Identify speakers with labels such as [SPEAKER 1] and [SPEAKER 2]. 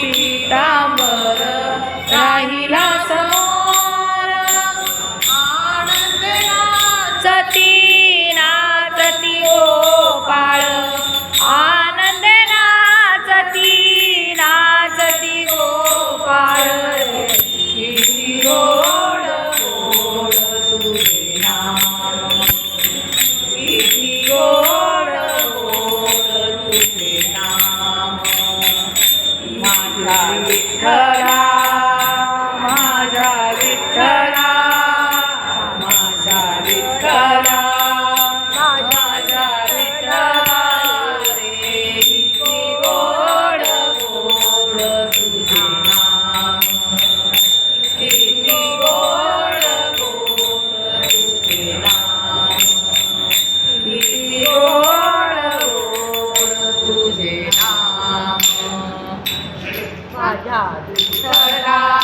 [SPEAKER 1] पीतांबर राहिला समोर आनंद नाचती नाचती गोपाळ आनंद नाचती नाचती गोपाळ किती गोड गोड तुझे नाम किती गोड गोड तुझे नाम माझा विठ्ठला माझा विठ्ठला माझा विठ्ठला माझा विठ्ठला रे किती गोड गोड तुझे नाम किती गोड गोड तुझे नाम किती गोड गोड तुझे नाम माझ्या विठ्ठला